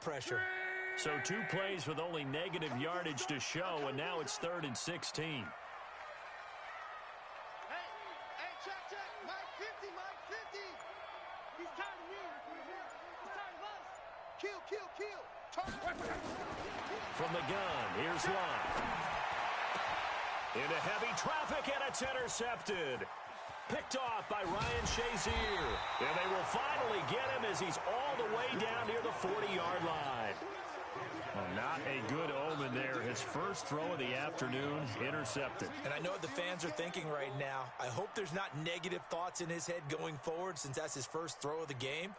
pressure. So 2 plays with only negative yardage to show, and now it's 3rd and 16. From the gun, here's Lott. Into heavy traffic, and it's intercepted. Picked off by Ryan Shazier. And they will finally get him as he's all the way down near the 40-yard line. Well, not a good omen there. His first throw of the afternoon, intercepted. And I know what the fans are thinking right now. I hope there's not negative thoughts in his head going forward since that's his first throw of the game.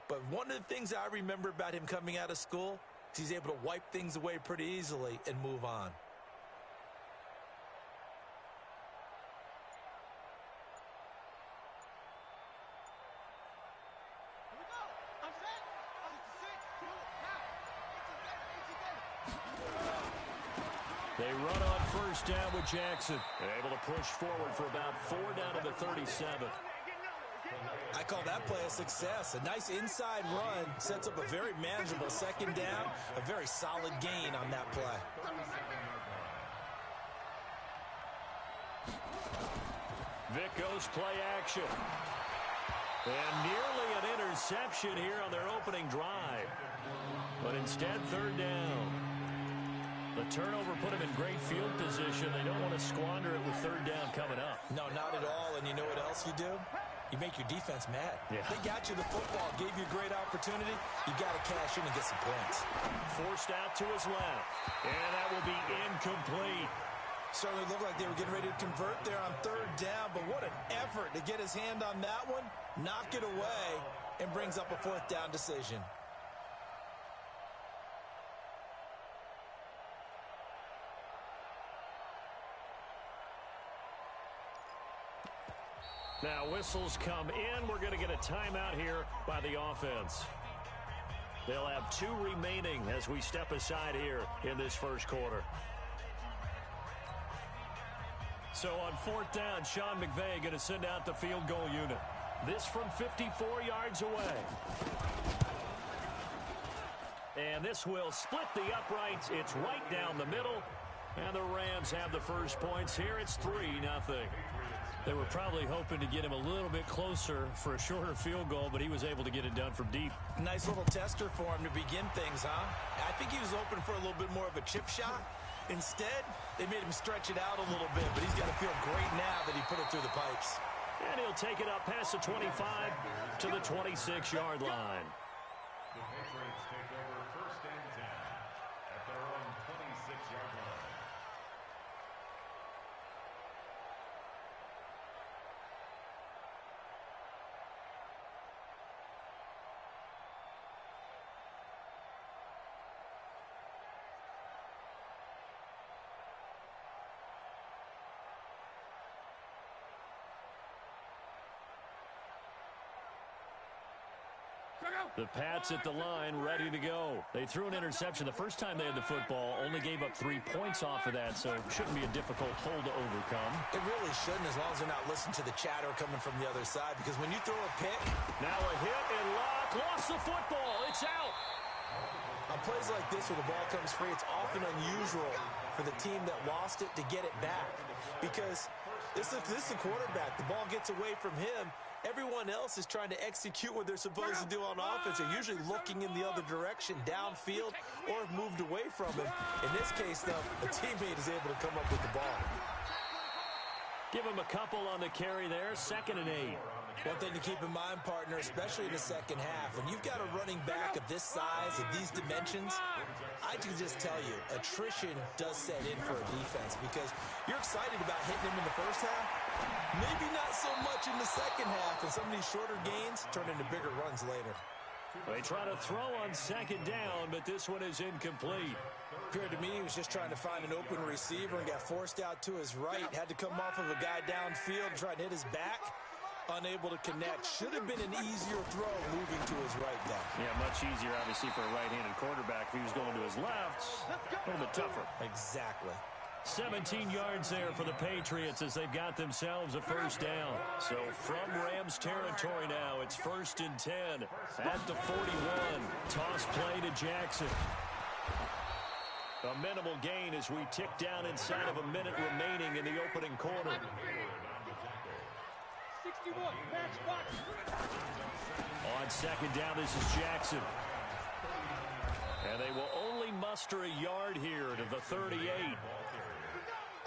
But one of the things I remember about him coming out of school is he's able to wipe things away pretty easily and move on. They run on first down with Jackson. And able to push forward for about 4 down to the 37. I call that play a success. A nice inside run sets up a very manageable second down. A very solid gain on that play. Vic goes play action. And nearly an interception here on their opening drive. But instead, 3rd down. The turnover put him in great field position. They don't want to squander it with 3rd down coming up. No, not at all. And you know what else you do? You make your defense mad. Yeah. They got you the football, gave you a great opportunity. You got to cash in and get some points. Forced out to his left. And that will be incomplete. Certainly looked like they were getting ready to convert there on 3rd down, but what an effort to get his hand on that one, knock it away, and brings up a 4th down decision. Now whistles come in. We're going to get a timeout here by the offense. They'll have 2 remaining as we step aside here in this first quarter. So on 4th down, Sean McVay going to send out the field goal unit. This from 54 yards away. And this will split the uprights. It's right down the middle. And the Rams have the first points here. It's 3-0. They were probably hoping to get him a little bit closer for a shorter field goal, but he was able to get it done from deep. Nice little tester for him to begin things, huh? I think he was hoping for a little bit more of a chip shot. Instead, they made him stretch it out a little bit, but he's got to feel great now that he put it through the pipes. And he'll take it up past the 25 to the 26-yard line. The Patriots take over 1st and 10 at their own 26-yard line. The Pats at the line, ready to go. They threw an interception the first time they had the football, only gave up 3 points off of that, so it shouldn't be a difficult hole to overcome. It really shouldn't, as long as they're not listening to the chatter coming from the other side, because when you throw a pick... Now a hit and Locke lost the football. It's out. On plays like this where the ball comes free, it's often unusual for the team that lost it to get it back, because this is the quarterback. The ball gets away from him. Everyone else is trying to execute what they're supposed to do on offense. They're usually looking in the other direction, downfield, or have moved away from him. In this case, though, a teammate is able to come up with the ball. Give him a couple on the carry there, 2nd and 8. One thing to keep in mind, partner, especially in the second half, when you've got a running back of this size, of these dimensions, I can just tell you, attrition does set in for a defense because you're excited about hitting him in the first half, maybe not so much in the second half, and some of these shorter gains turn into bigger runs later. They try to throw on 2nd down, but this one is incomplete. Appeared to me he was just trying to find an open receiver and got forced out to his right. Had to come off of a guy downfield, try to hit his back. Unable to connect. Should have been an easier throw moving to his right there. Yeah, much easier, obviously, for a right-handed quarterback. If he was going to his left, a little bit tougher. Exactly. 17 yards there for the Patriots as they've got themselves a first down. So from Rams territory now, it's 1st and 10 at the 41. Toss play to Jackson. A minimal gain as we tick down inside of a minute remaining in the opening quarter. 61, match box. On 2nd down, this is Jackson. And they will only muster a yard here to the 38.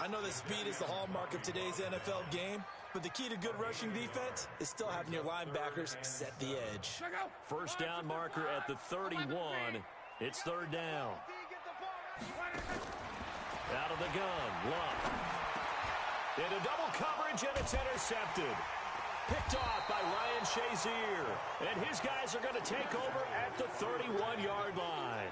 I know that speed is the hallmark of today's NFL game, but the key to good rushing defense is still having your linebackers set the edge. First down marker at the 31. It's 3rd down. Out of the gun, Luck. Into double coverage, and it's intercepted. Picked off by Ryan Shazier. And his guys are going to take over at the 31-yard line.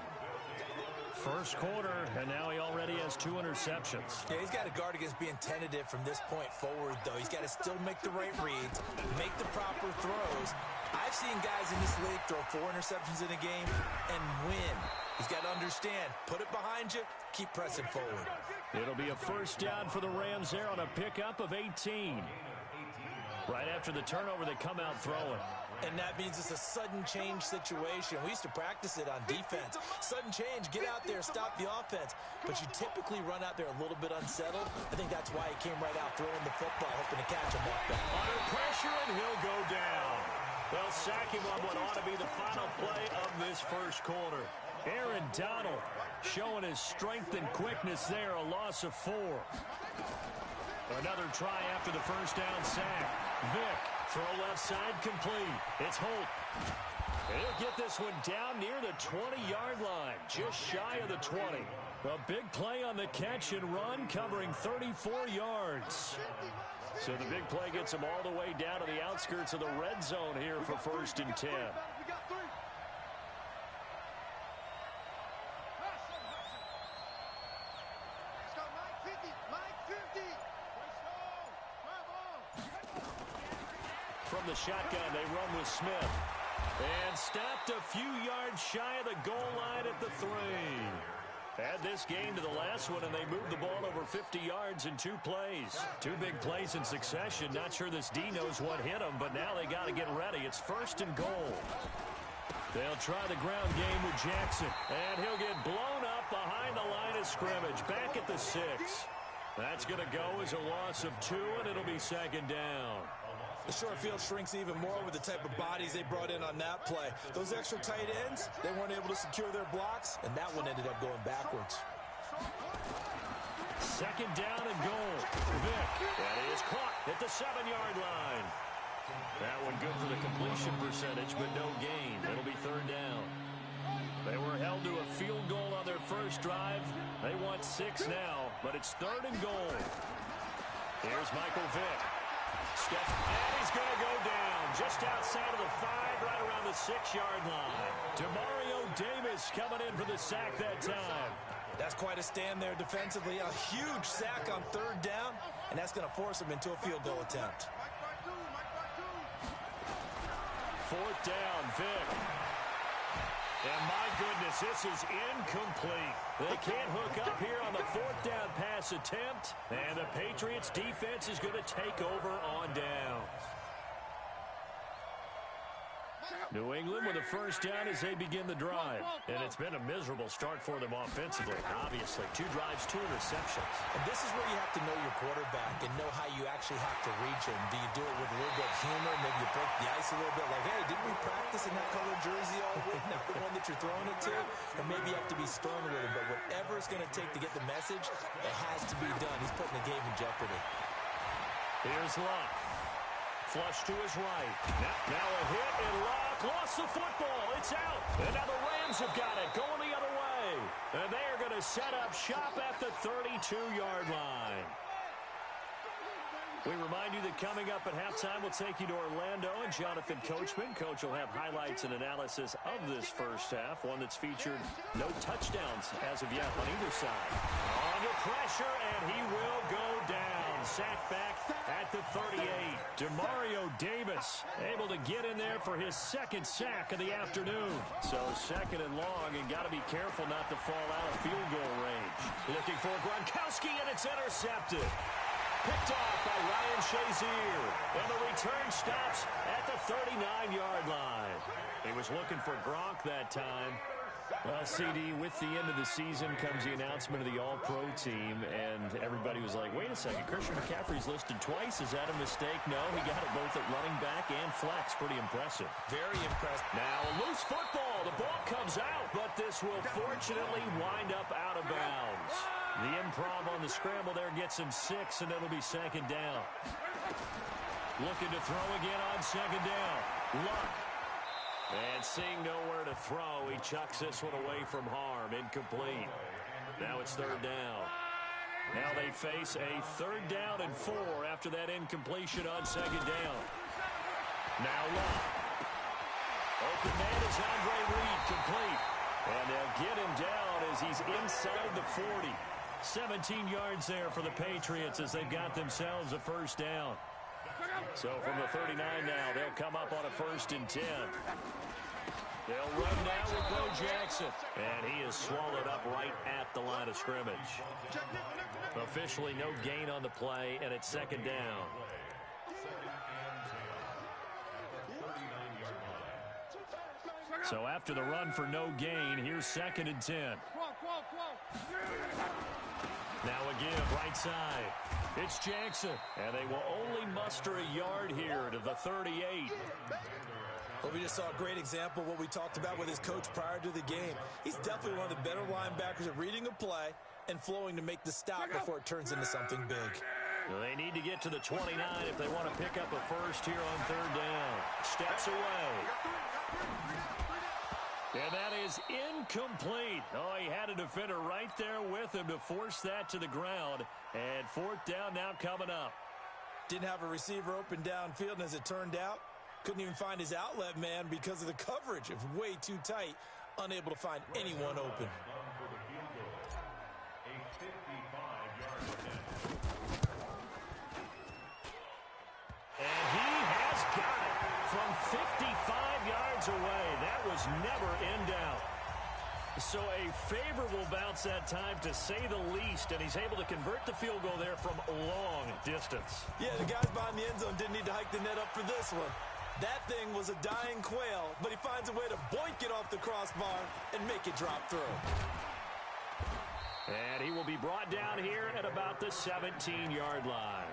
First quarter, and now he already has 2 interceptions. Yeah, he's got to guard against being tentative from this point forward, though. He's got to still make the right reads, make the proper throws. I've seen guys in this league throw 4 interceptions in a game and win. He's got to understand, put it behind you, keep pressing forward. It'll be a first down for the Rams there on a pickup of 18. Right after the turnover, they come out throwing. And that means it's a sudden change situation. We used to practice it on defense. Sudden change, get out there, stop the offense. But you typically run out there a little bit unsettled. I think that's why he came right out throwing the football, hoping to catch him off back. Under pressure, and he'll go down. They'll sack him on what ought to be the final play of this first quarter. Aaron Donald showing his strength and quickness there, a loss of 4. Another try after the first down sack. Vick, throw left side complete. It's Holt. He'll get this one down near the 20-yard line, just shy of the 20. A big play on the catch and run, covering 34 yards. So the big play gets him all the way down to the outskirts of the red zone here for 1st and 10. From the shotgun, they run with Smith. And stopped a few yards shy of the goal line at the 3. Add this game to the last one, and they moved the ball over 50 yards in 2 plays. 2 big plays in succession. Not sure this D knows what hit them, but now they got to get ready. It's 1st and goal. They'll try the ground game with Jackson. And he'll get blown up behind the line of scrimmage. Back at the 6. That's going to go as a loss of 2, and it'll be 2nd down. The short field shrinks even more with the type of bodies they brought in on that play. Those extra tight ends, they weren't able to secure their blocks, and that one ended up going backwards. 2nd down and goal. Vick, that is caught at the 7-yard line. That one good for the completion percentage, but no gain. It'll be 3rd down. They were held to a field goal on their first drive. They want 6 now, but it's 3rd and goal. Here's Michael Vick. And he's going to go down just outside of the 5, right around the 6-yard line. DeMario Davis coming in for the sack that time. That's quite a stand there defensively. A huge sack on 3rd down, and that's going to force him into a field goal attempt. 4th down, Vick. And my goodness, this is incomplete. They can't hook up here on the 4th down pass attempt. And the Patriots defense is going to take over on downs. New England with a first down as they begin the drive. And it's been a miserable start for them offensively. Obviously, 2 drives, 2 interceptions. And this is where you have to know your quarterback and know how you actually have to reach him. Do you do it with a little bit of humor? Maybe you break the ice a little bit like, hey, didn't we practice in that colored jersey all week? Not the one that you're throwing it to? Or maybe you have to be stern with him. But whatever it's going to take to get the message, it has to be done. He's putting the game in jeopardy. Here's Luck. Flush to his right. Now a hit, and Luck lost the football. It's out. And now the Rams have got it, going the other way. And they are going to set up shop at the 32-yard line. We remind you that coming up at halftime, we'll take you to Orlando and Jonathan Coachman. Coach will have highlights and analysis of this first half, one that's featured no touchdowns as of yet on either side. Under pressure, and he will go down. sacked back at the 38. Demario Davis able to get in there for his second sack of the afternoon. So second and long, and got to be careful not to fall out of field goal range. Looking for Gronkowski, and it's intercepted. Picked off by Ryan Shazier. And the return stops at the 39-yard line. He was looking for Gronk that time. Well, CD, with the end of the season comes the announcement of the All-Pro team, and everybody was like, wait a second, Christian McCaffrey's listed twice. Is that a mistake? No, he got it both at running back and flex. Pretty impressive. Very impressive. Now, a loose football. The ball comes out, but this will fortunately wind up out of bounds. The improv on the scramble there gets him 6, and it'll be second down. Looking to throw again on second down. Luck. And seeing nowhere to throw, he chucks this one away from harm. Incomplete. Now it's third down. Now they face a 3rd down and 4 after that incompletion on second down. Now Luck. Open man is Andre Reed, complete. And they'll get him down as he's inside the 40. 17 yards there for the Patriots as they've got themselves a first down. So from the 39 now, they'll come up on a 1st and 10. They'll run now with Bo Jackson. And he is swallowed up right at the line of scrimmage. Officially no gain on the play, and it's second down. So after the run for no gain, here's 2nd and 10. Now a give right side. It's Jackson, and they will only muster a yard here to the 38. Well, we just saw a great example of what we talked about with his coach prior to the game. He's definitely one of the better linebackers at reading a play and flowing to make the stop before it turns into something big. Well, they need to get to the 29 if they want to pick up a first here on 3rd down. Steps away. And that is incomplete. Oh, he had a defender right there with him to force that to the ground. And 4th down now coming up. Didn't have a receiver open downfield, and as it turned out, couldn't even find his outlet man because of the coverage. It was way too tight, unable to find anyone open. And he has got it from 55 yards away. That was never in doubt. So a favorable bounce that time, to say the least, and he's able to convert the field goal there from a long distance. Yeah, the guys behind the end zone didn't need to hike the net up for this one. That thing was a dying quail, but he finds a way to boink it off the crossbar and make it drop through. And he will be brought down here at about the 17-yard line.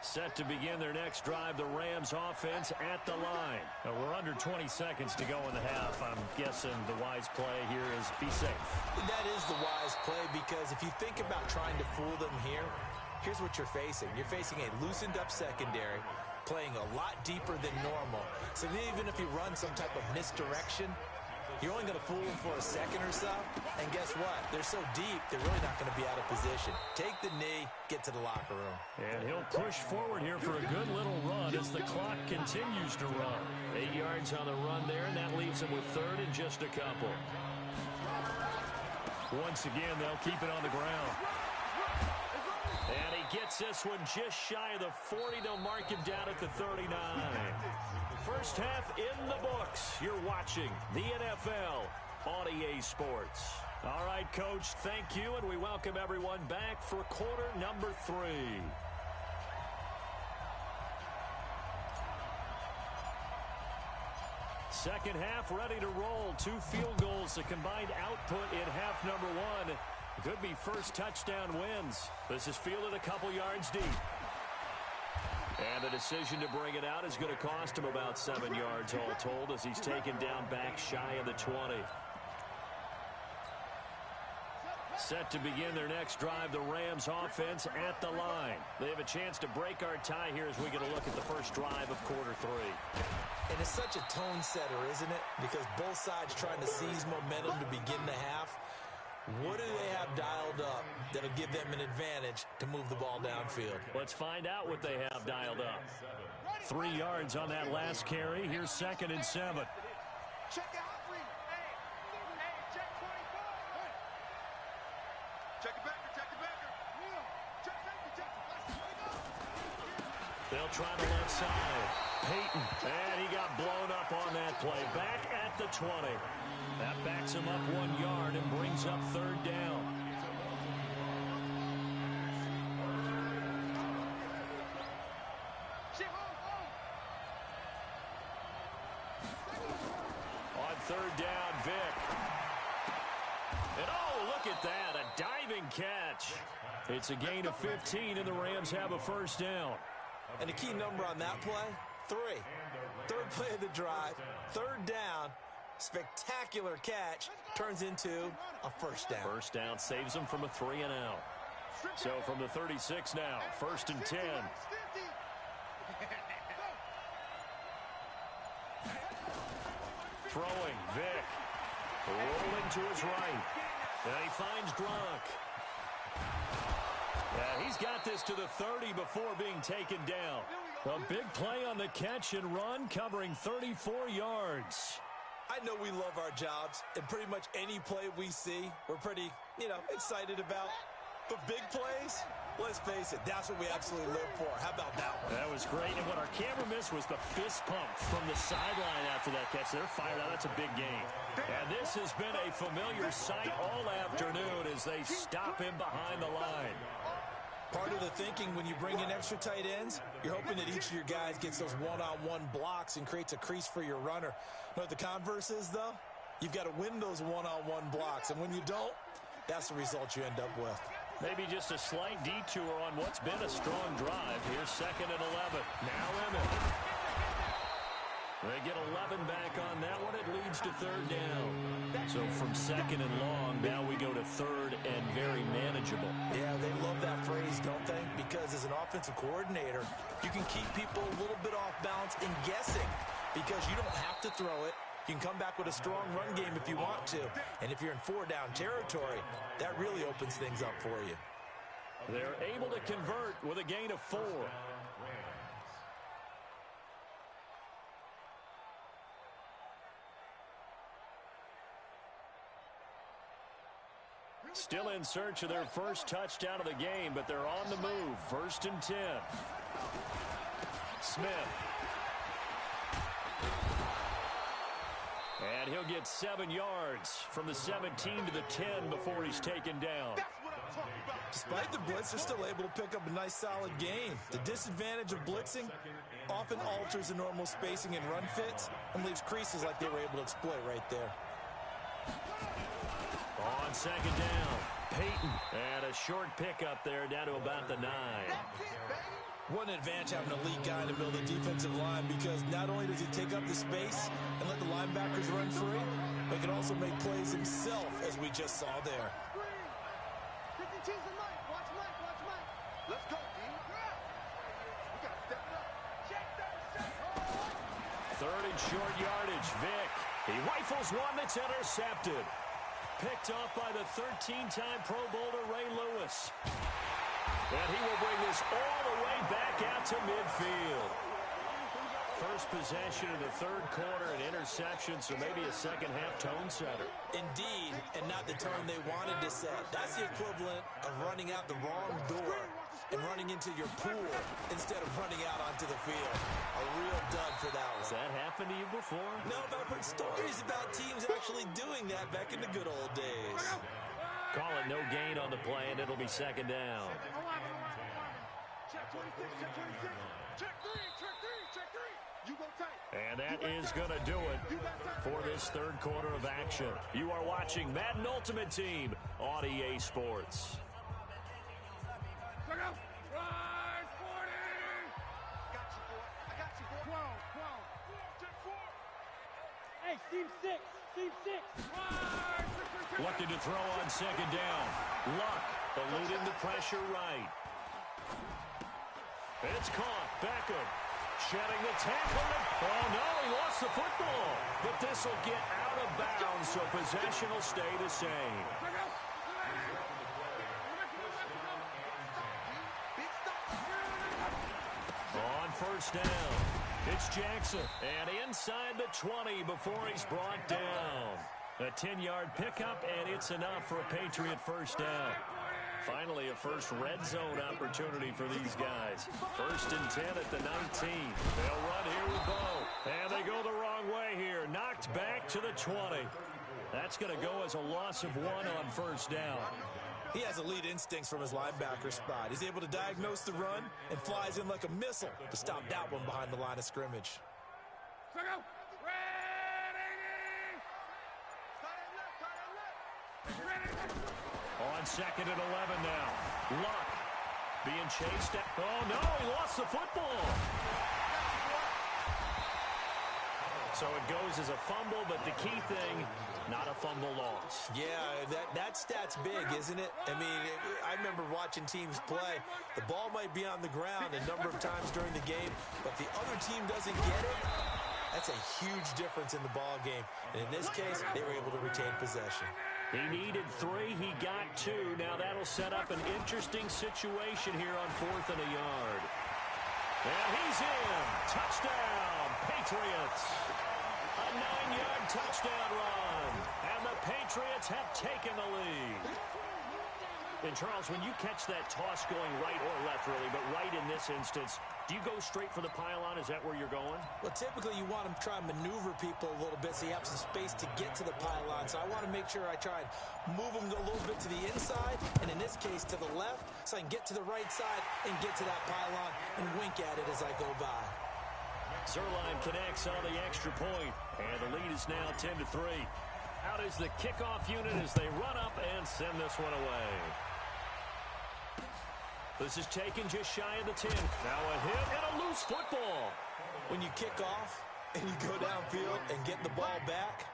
Set to begin their next drive, the Rams offense at the line. We're under 20 seconds to go in the half. I'm guessing the wise play here is be safe. That is the wise play, because if you think about trying to fool them here, here's what you're facing. You're facing a loosened up secondary, playing a lot deeper than normal. So even if you run some type of misdirection, you're only going to fool them for a second or so. And guess what? They're so deep, they're really not going to be out of position. Take the knee, get to the locker room. And he'll push forward here for a good little run as the clock continues to run. 8 yards on the run there, and that leaves him with 3rd and just a couple. Once again, they'll keep it on the ground. And he gets this one just shy of the 40. They'll mark him down at the 39. First half in the books. You're watching the NFL on EA Sports. All right, Coach, thank you, and we welcome everyone back for quarter number 3. Second half ready to roll. 2 field goals, the combined output in half number 1. Could be first touchdown wins. This is fielded a couple yards deep. And the decision to bring it out is going to cost him about 7 yards all told, as he's taken down back shy of the 20. Set to begin their next drive, the Rams offense at the line. They have a chance to break our tie here as we get a look at the first drive of quarter 3. And it's such a tone setter, isn't it? Because both sides trying to seize momentum to begin the half. What do they have dialed up that'll give them an advantage to move the ball downfield? Let's find out what they have dialed up. 3 yards on that last carry. Here's 2nd and 7. Check out. outside. Peyton, and he got blown up on that play. Back at the 20. That backs him up 1 yard and brings up third down. On third down, Vic. And oh, look at that, a diving catch. It's a gain of 15, and the Rams have a first down. And the key number on that play, 3. Third play of the drive, third down, spectacular catch, turns into a first down. First down saves them from a 3-and-out. So from the 36 now, 1st and 10. Throwing, Vic. Rolling to his right. And he finds Gronk. Yeah, he's got this to the 30 before being taken down. A big play on the catch and run, covering 34 yards. I know we love our jobs, and pretty much any play we see, we're pretty, excited about. But big plays, let's face it, that's what we absolutely live for. How about that one? That was great, and what our camera missed was the fist pump from the sideline after that catch. They're fired out. That's a big game. And this has been a familiar sight all afternoon as they stop him behind the line. Part of the thinking when you bring in extra tight ends, you're hoping that each of your guys gets those one-on-one blocks and creates a crease for your runner. You know what the converse is, though? You've got to win those one-on-one blocks, and when you don't, that's the result you end up with. Maybe just a slight detour on what's been a strong drive. Here's 2nd and 11. Now Emmett. They get 11 back on that one. It leads to third down. So from 2nd and long, now we go to 3rd and very manageable. Yeah, they love that phrase, don't they? Because as an offensive coordinator, you can keep people a little bit off balance and guessing because you don't have to throw it. You can come back with a strong run game if you want to. And if you're in 4-down territory, that really opens things up for you. They're able to convert with a gain of 4. Still in search of their first touchdown of the game, but they're on the move. 1st and 10. Smith. And he'll get 7 yards from the 17 to the 10 before he's taken down. Despite the blitz, they're still able to pick up a nice, solid gain. The disadvantage of blitzing often alters the normal spacing and run fits and leaves creases like they were able to exploit right there. On 2nd down, Peyton. And a short pickup there down to about the 9. What an advantage having an elite guy in the middle of the defensive line because not only does he take up the space and let the linebackers run free, but he can also make plays himself, as we just saw there. Let's go, D. We got to step it up. Check that. 3rd and short yardage, Vic. He rifles one that's intercepted. Picked off by the 13-time Pro Bowler Ray Lewis. And he will bring this all the way back out to midfield. First possession of the 3rd quarter, an interception, so maybe a second-half tone setter. Indeed, and not the tone they wanted to set. That's the equivalent of running out the wrong door and running into your pool instead of running out onto the field. A real dud for that one. Has that happened to you before? No, but I've heard stories about teams actually doing that back in the good old days. Call it no gain on the play, and it'll be 2nd down. Check 26, check 26. Check 3, check 3, check 3. You go tight. And that is going to do it for this 3rd quarter of action. You are watching Madden Ultimate Team on EA Sports. Check out. Rise 40. Got you, boy. I got you, boy. 12. Check 4. Hey, Steve 6. Steve 6. Rise. Looking to throw on 2nd down. Luck eluding the pressure right. It's caught. Beckham shedding the tackle. Oh, no, he lost the football. But this will get out of bounds, so possession will stay the same. On 1st down, it's Jackson. And inside the 20 before he's brought down. A 10-yard pickup, and it's enough for a Patriot first down. Finally, a first red zone opportunity for these guys. 1st and 10 at the 19. They'll run here with Bo. And they go the wrong way here. Knocked back to the 20. That's going to go as a loss of 1 on 1st down. He has elite instincts from his linebacker spot. He's able to diagnose the run and flies in like a missile to stop that one behind the line of scrimmage. On 2nd and 11 now. Luck being chased. Oh, no, he lost the football. So it goes as a fumble, but the key thing, not a fumble loss. Yeah, that stat's big, isn't it? I mean, I remember watching teams play. The ball might be on the ground a number of times during the game, but the other team doesn't get it. That's a huge difference in the ball game. And in this case, they were able to retain possession. He needed 3. He got 2. Now that'll set up an interesting situation here on 4th and a yard. And he's in. Touchdown, Patriots. A 9-yard touchdown run. And the Patriots have taken the lead. And, Charles, when you catch that toss going right or left, really, but right in this instance, do you go straight for the pylon? Is that where you're going? Well, typically you want to try and maneuver people a little bit so you have some space to get to the pylon. So I want to make sure I try and move them a little bit to the inside, and in this case to the left, so I can get to the right side and get to that pylon and wink at it as I go by. Zerline connects on the extra point, and the lead is now 10-3. Out is the kickoff unit as they run up and send this one away. This is taken just shy of the 10. Now a hit and a loose football. When you kick off and you go downfield and get the ball back,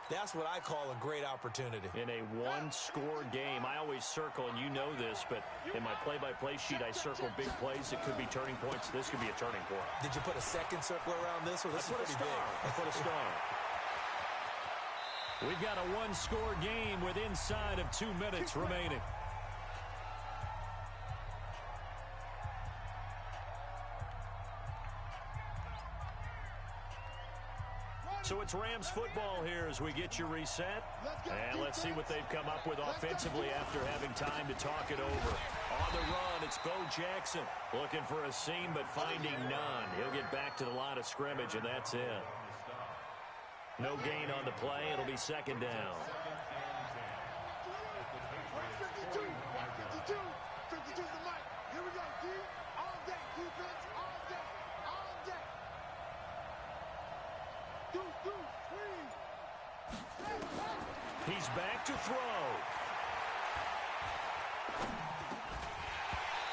that's what I call a great opportunity. In a one-score game, I always circle, and you know this, but in my play-by-play sheet, I circle big plays that could be turning points. This could be a turning point. Did you put a second circle around this, or this is pretty big? I put a star. We've got a one-score game with inside of 2 minutes remaining. So it's Rams football here as we get you reset. And let's see what they've come up with offensively after having time to talk it over. On the run, it's Bo Jackson looking for a seam but finding none. He'll get back to the line of scrimmage, and that's it. No gain on the play. It'll be 2nd down. 52 is the mic. Here we go, D. All day. Defense, all day. All day. He's back to throw.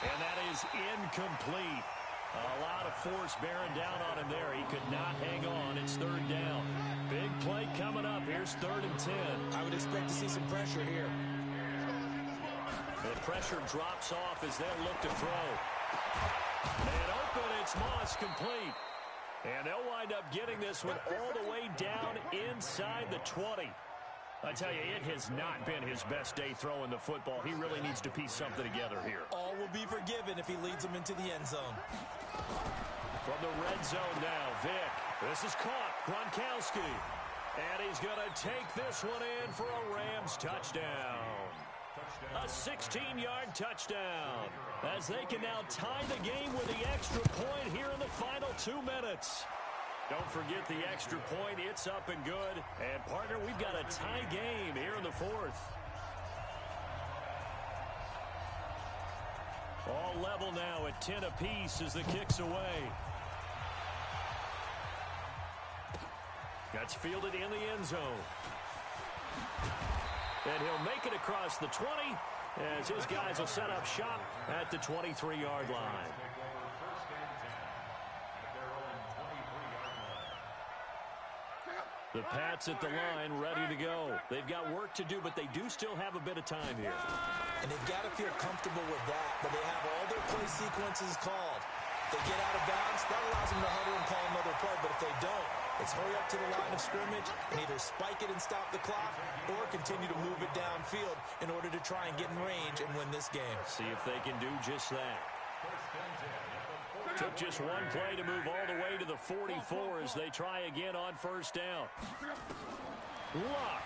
And that is incomplete. A lot of force bearing down on him there. He could not hang on. It's 3rd down. Big play coming up. Here's 3rd and 10. I would expect to see some pressure here. The pressure drops off as they'll look to throw. And open, it's Moss, complete. And they'll wind up getting this one all the way down inside the 20. I tell you, it has not been his best day throwing the football. He really needs to piece something together here. All will be forgiven if he leads them into the end zone. From the red zone now, Vic. This is caught. Gronkowski. And he's going to take this one in for a Rams touchdown. A 16-yard touchdown. As they can now tie the game with the extra point here in the final 2 minutes. Don't forget the extra point. It's up and good. And, partner, we've got a tie game here in the 4th. All level now at 10 apiece as the kick's away. That's fielded in the end zone. And he'll make it across the 20 as his guys will set up shop at the 23-yard line. The Pats at the line ready to go. They've got work to do, but they do still have a bit of time here. And they've got to feel comfortable with that, but they have all their play sequences called. If they get out of bounds, that allows them to huddle and call another play, but if they don't, it's hurry up to the line of scrimmage and either spike it and stop the clock or continue to move it downfield in order to try and get in range and win this game. See if they can do just that. Took just one play to move all the way to the 44 as they try again on 1st down. Luck.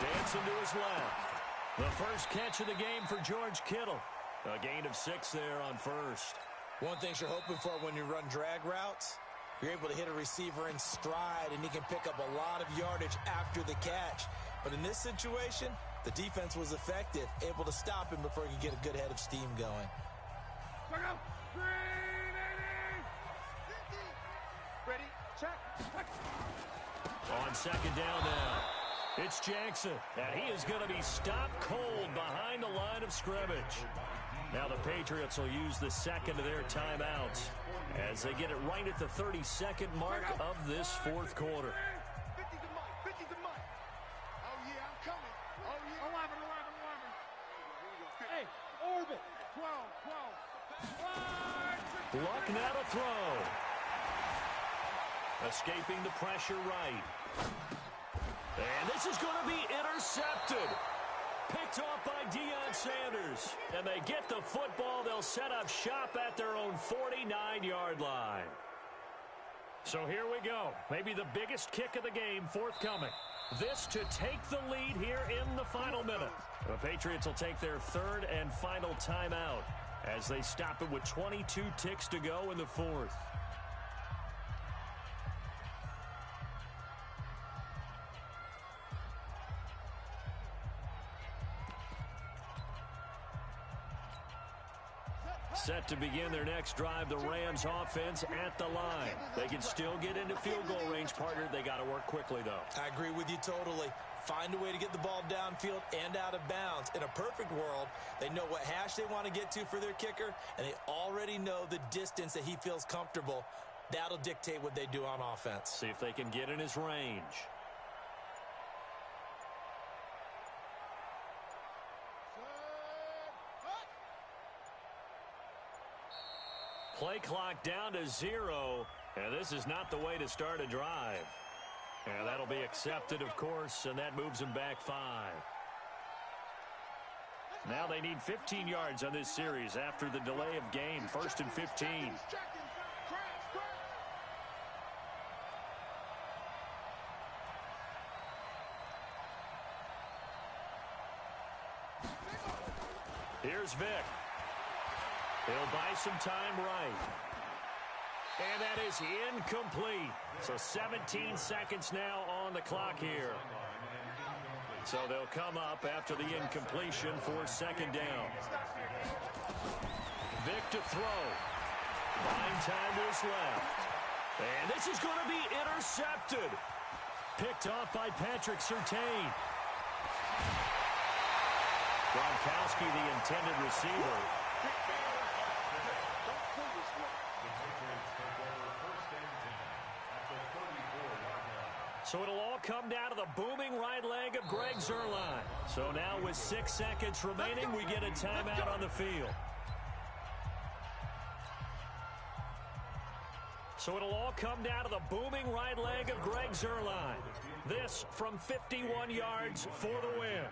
Dancing to his left. The first catch of the game for George Kittle. A gain of 6 there on first. One thing you're hoping for when you run drag routes, you're able to hit a receiver in stride, and he can pick up a lot of yardage after the catch. But in this situation, the defense was effective, able to stop him before he could get a good head of steam going. Ready, check. On second down now, it's Jackson, and he is going to be stopped cold behind the line of scrimmage. Now the Patriots will use the second of their timeouts as they get it right at the 32nd mark of this fourth quarter. 50's a month. 50's a month. Oh, yeah, I'm coming. Oh, yeah. 11. Hey, orbit. 12. Luck now to throw. Escaping the pressure right. And this is going to be intercepted. Picked off by Deion Sanders. And they get the football. They'll set up shop at their own 49-yard line. So here we go. Maybe the biggest kick of the game forthcoming. This to take the lead here in the final minute. The Patriots will take their third and final timeout as they stop it with 22 ticks to go in the fourth. Set to begin their next drive, the Rams offense at the line. They can still get into field goal range, partner. They got to work quickly, though. I agree with you totally. Find a way to get the ball downfield and out of bounds. In a perfect world, they know what hash they want to get to for their kicker, and they already know the distance that he feels comfortable. That'll dictate what they do on offense. See if they can get in his range. Play clock down to 0, and this is not the way to start a drive. And that'll be accepted, of course, and that moves them back 5. Now they need 15 yards on this series after the delay of game. 1st and 15. Here's Vic. He'll buy some time right. And that is incomplete. So 17 seconds now on the clock here. So they'll come up after the incompletion for second down. Vic to throw. 9 time was left. And this is going to be intercepted. Picked off by Patrick Surtain. Gronkowski, the intended receiver. So it'll all come down to the booming right leg of Greg Zuerlein. So now with 6 seconds remaining, we get a timeout on the field. So it'll all come down to the booming right leg of Greg Zuerlein. This from 51 yards for the win.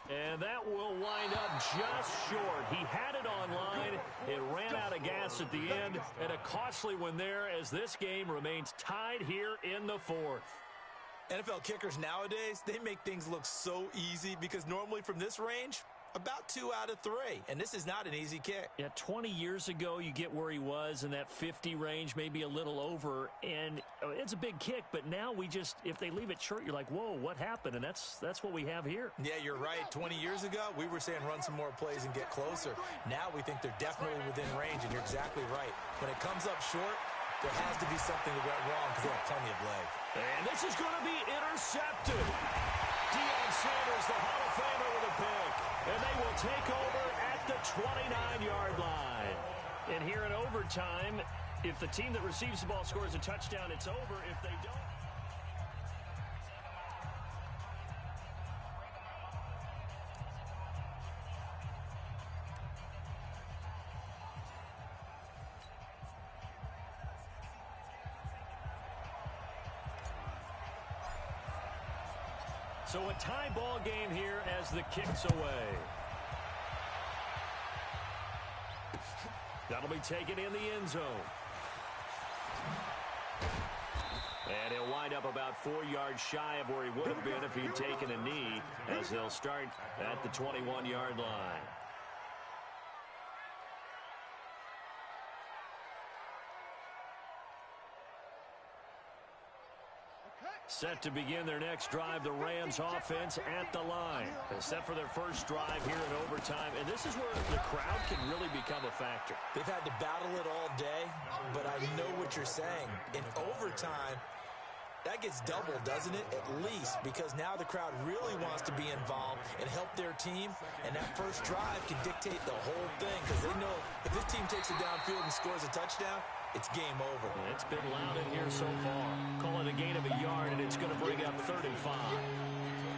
And that will wind up just short. He had it on line. It ran out of gas at the end. And a costly one there as this game remains tied here in the fourth. NFL kickers nowadays, they make things look so easy because normally from this range, about 2 out of 3. And this is not an easy kick. Yeah, 20 years ago, you get where he was in that 50 range, maybe a little over. And it's a big kick, but now we just, if they leave it short, you're like, whoa, what happened? And that's what we have here. Yeah, you're right. 20 years ago, we were saying run some more plays and get closer. Now we think they're definitely within range, and you're exactly right. When it comes up short, there has to be something that went wrong because they have plenty of leg. And this is going to be intercepted. Deion Sanders, the Hall of Famer, with a pick. And they will take over at the 29-yard line. And here in overtime, if the team that receives the ball scores a touchdown, it's over. If they don't... So a tie ball game here as the kick's away. That'll be taken in the end zone. And he'll wind up about 4 yards shy of where he would have been if he'd taken a knee, as they'll start at the 21-yard line. Set to begin their next drive, the Rams offense at the line. They're set for their first drive here in overtime, and this is where the crowd can really become a factor. They've had to battle it all day, but I know what you're saying. In overtime, that gets doubled, doesn't it? At least, because now the crowd really wants to be involved and help their team, and that first drive can dictate the whole thing, because they know if this team takes it downfield and scores a touchdown, it's game over. It's been loud in here so far. Call it a gain of a yard, and it's going to bring up 3rd and 5.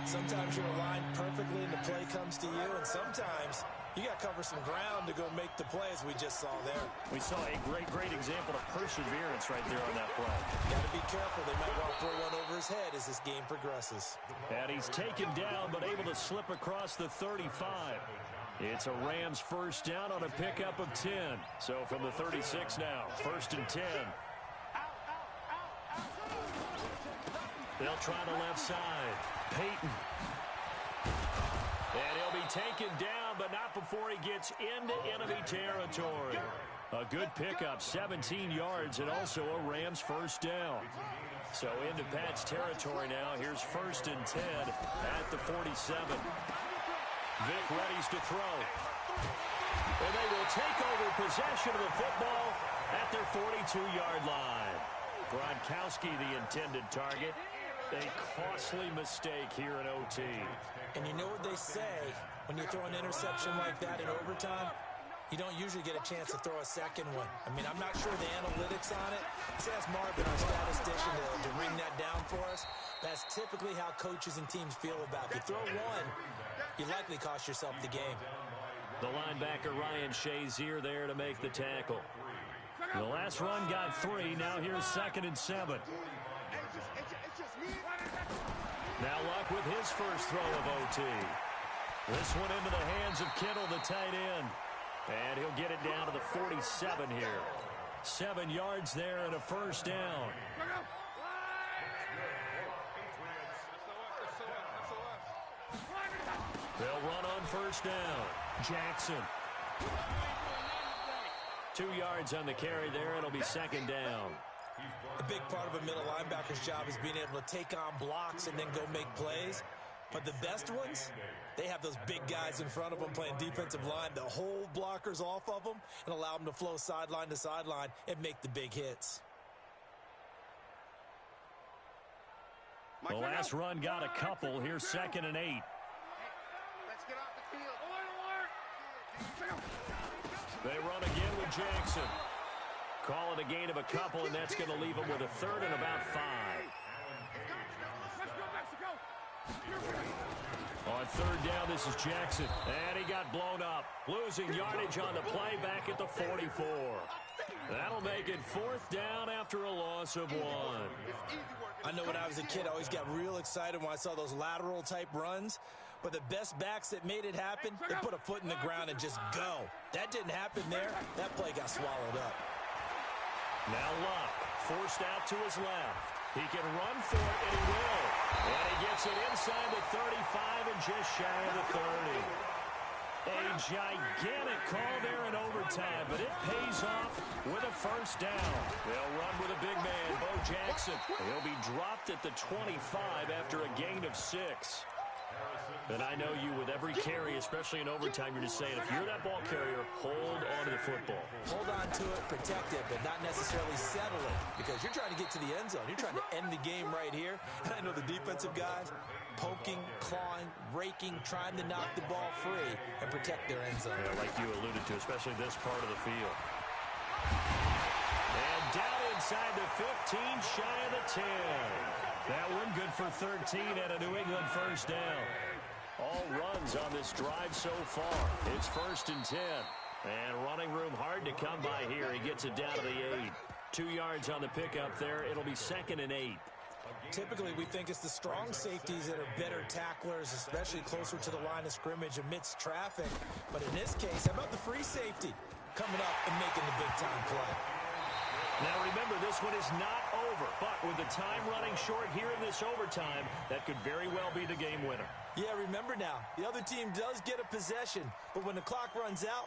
Sometimes you're aligned perfectly and the play comes to you, and sometimes you got to cover some ground to go make the play, as we just saw there. We saw a great example of perseverance right there on that play. Got to be careful. They might want to throw one over his head as this game progresses. And he's taken down, but able to slip across the 35. It's a Rams first down on a pickup of 10. So from the 36 now, 1st and 10. They'll try the left side. Peyton. And he'll be taken down, but not before he gets into enemy territory. A good pickup, 17 yards, and also a Rams first down. So into Pat's territory now. Here's 1st and 10 at the 47. Vic readies to throw. And they will take over possession of the football at their 42-yard line. Gronkowski, the intended target. A costly mistake here in OT. And you know what they say, when you throw an interception like that in overtime, you don't usually get a chance to throw a second one. I mean, I'm not sure the analytics on it. Let's ask Marvin, our statistician, to ring that down for us. That's typically how coaches and teams feel about it. If you throw one, you likely cost yourself the game. The linebacker, Ryan Shazier, there to make the tackle. The last run got 3. Now here's 2nd and 7. Now Luck with his first throw of OT. This one into the hands of Kittle, the tight end. And he'll get it down to the 47 here. 7 yards there and a first down. They'll run on first down. Jackson. 2 yards on the carry there. It'll be 2nd down. A big part of a middle linebacker's job is being able to take on blocks and then go make plays. But the best ones, they have those big guys in front of them playing defensive line that hold blockers off of them and allow them to flow sideline to sideline and make the big hits. The last run got a couple. Here's 2nd and 8. Let's get off the field. They run again with Jackson. Call it a gain of a couple, and that's going to leave them with a 3rd and about 5. Let's go, Mexico. On 3rd down, this is Jackson. And he got blown up. Losing yardage on the play back at the 44. That'll make it 4th down after a loss of 1. I know when I was a kid, I always got real excited when I saw those lateral type runs. But the best backs that made it happen, they put a foot in the ground and just go. That didn't happen there. That play got swallowed up. Now Luck, forced out to his left. He can run for it, and he will. And he gets it inside the 35 and just shy of the 30. A gigantic call there in overtime, but it pays off with a first down. They'll run with a big man, Bo Jackson. He'll be dropped at the 25 after a gain of 6. And I know you, with every carry, especially in overtime, you're just saying, if you're that ball carrier, hold on to the football. Hold on to it, protect it, but not necessarily settle it, because you're trying to get to the end zone. You're trying to end the game right here. And I know the defensive guys poking, clawing, raking, trying to knock the ball free and protect their end zone. Yeah, like you alluded to, especially this part of the field. And down inside the 15, shy of the 10. That one good for 13 and a New England first down. All runs on this drive so far. It's 1st and 10. And running room hard to come by here. He gets it down to the 8. 2 yards on the pickup there. It'll be 2nd and 8. Typically, we think it's the strong safeties that are better tacklers, especially closer to the line of scrimmage amidst traffic. But in this case, how about the free safety coming up and making the big-time play? Now remember, this one is not over, but with the time running short here in this overtime, that could very well be the game winner. Yeah, remember now, the other team does get a possession, but when the clock runs out,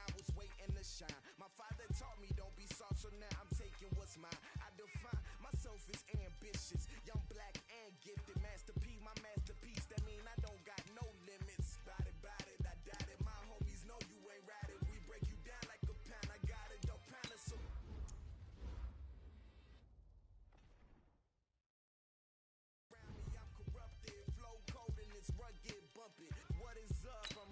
I was waiting to shine. My father taught me don't be soft, so now I'm taking what's mine. I define myself as ambitious, young, black, and gifted. Master P, my masterpiece. That mean I don't got no limits. Bout it, I doubt it. My homies know you ain't rad it. We break you down like a pound. I got it, don't pound it, so. Around me, I'm corrupted. Flow cold and it's rugged, bumpy. What is up? I'm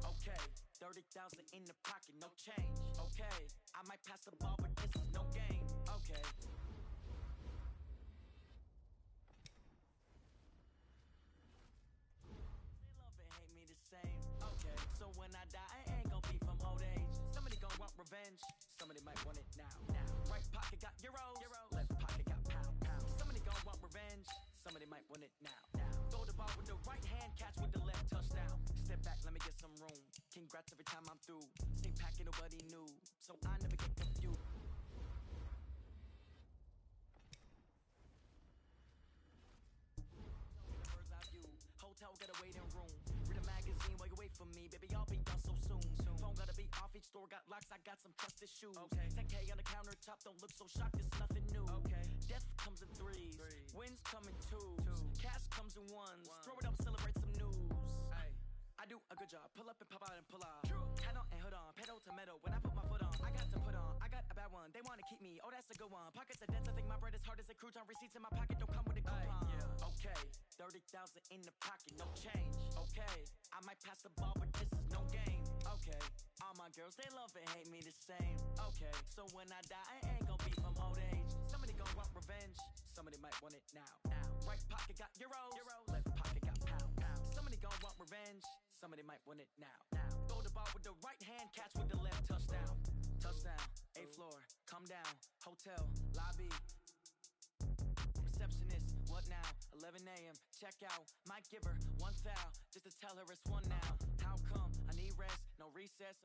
Okay, 30,000 in the pocket, no change. Okay, I might pass the ball, but this is no game. Okay. They love and hate me the same. Okay, so when I die, I ain't gonna be from old age. Somebody gonna want revenge. Somebody might want it now. Right pocket got euros. Left pocket got pound. Somebody gonna want revenge. Somebody might want it now. Throw the ball with the right hand, catch with the left, touchdown. Step back, let me get some room. Congrats every time I'm through. Stay packing, nobody knew, so I never get confused. baby, I'll be done so soon. Phone gotta be off, each store got locks, I got some trusted shoes. 10K on the countertop, don't look so shocked, it's nothing new. Death comes in threes, wins come in twos, cash comes in ones. Throw it up, celebrate some news. I do a good job, pull up and pop out and pull off. Hat on and hood on, pedal to metal. When I put my foot on, I got to put on. I got a bad one, they wanna keep me. Oh, that's a good one. Pockets are dense, I think my bread is hard as a crouton. Receipts in my pocket don't come with a coupon. Okay, 30,000 in the pocket, no change. Okay, I might pass the ball, but this is no game. Okay, all my girls, they love and hate me the same. Okay, so when I die, I ain't gon' be from old age. Somebody gon' want revenge, somebody might want it now. Right pocket got euros, left pocket got pound. Somebody gon' want revenge, somebody might want it now. Throw the ball with the right hand, catch with the left, touchdown. Touchdown, 8th floor, come down, hotel, lobby. Receptionist, what now? 11 a.m., check out. Might give her one foul, just to tell her it's one now. How come? I need rest, no recess.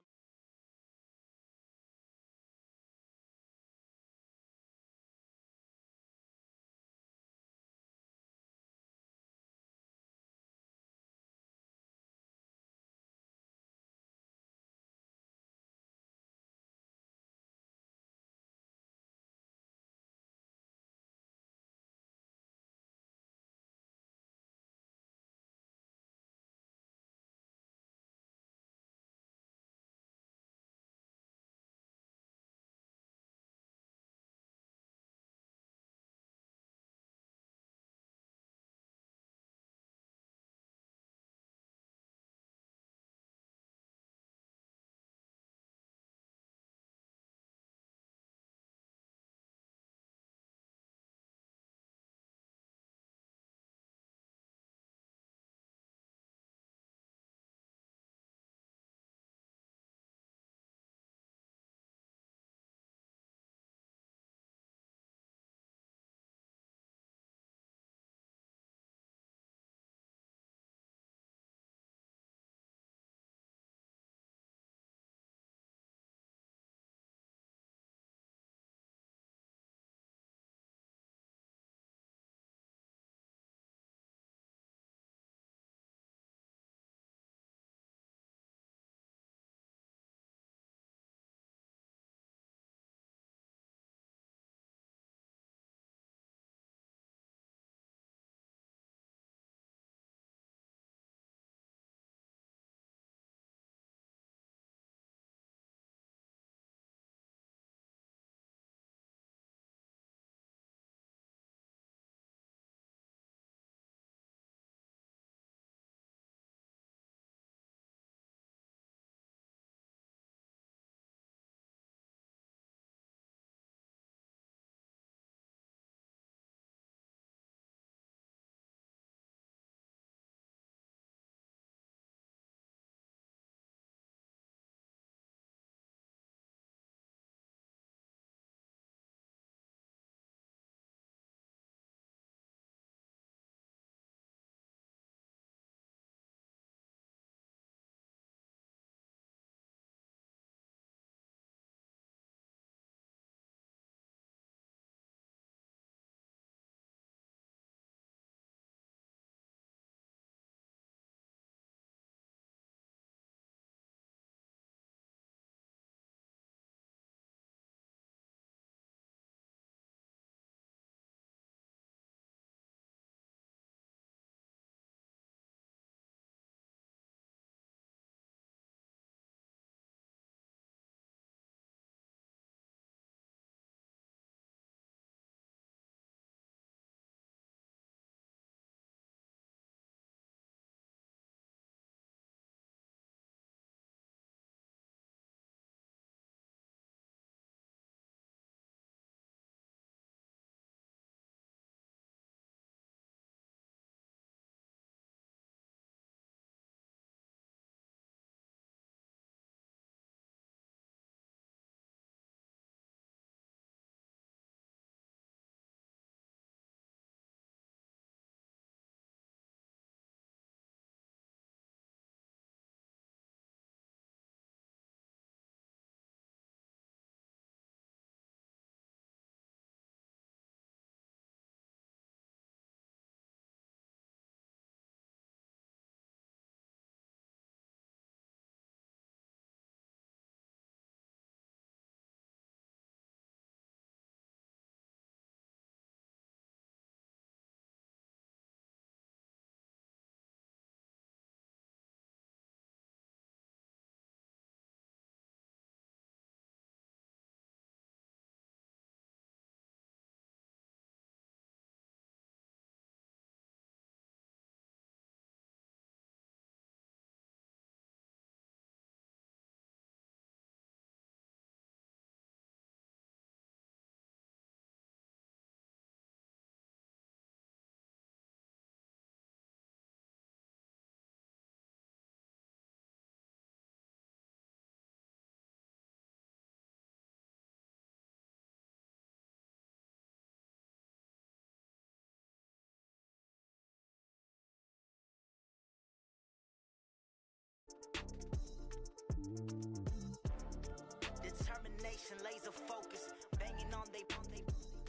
focus. Banging on they